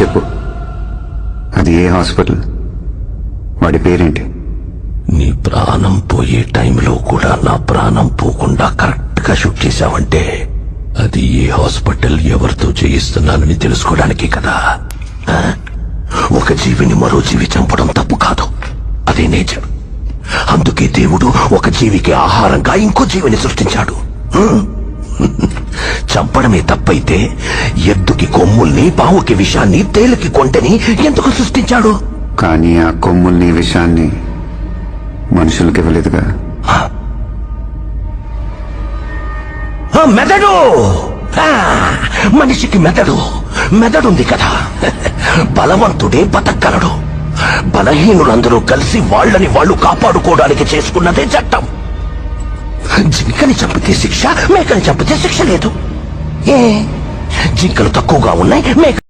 చెప్పు, అది ఏ హాస్పిటల్, వాడి పేరేంటి? నీ ప్రాణం పోయే టైంలో కూడా నా ప్రాణం పోకుండా కరెక్ట్ గా షూట్ చేశావంటే అది ఏ హాస్పిటల్, ఎవరితో చేయిస్తున్నానని తెలుసుకోవడానికి కదా. ఒక జీవిని మరో జీవి చంపడం తప్పు కాదు, అదే నేచర్. అందుకే దేవుడు ఒక జీవికి ఆహారంగా ఇంకో జీవిని సృష్టించాడు. చంపడమే తప్పైతే ఎద్దుకి కొమ్ముల్ని, పావుకి విషాన్ని, తేలికి కొంటని ఎందుకు సృష్టించాడు? కానీ ఆ కొమ్ముల్ని, విషాన్ని మనుషులకి ఇవ్వలేదుగా. మెదడు, మనిషికి మెదడుంది కదా. బలవంతుడే బతకగలడు. బలహీనులందరూ కలిసి వాళ్ళని వాళ్ళు కాపాడుకోవడానికి చేసుకున్నదే చట్టం. జింకని చంపితే శిక్ష, మేకని చంపితే శిక్ష లేదు. జింకలు తక్కువగా ఉన్నాయి, మేక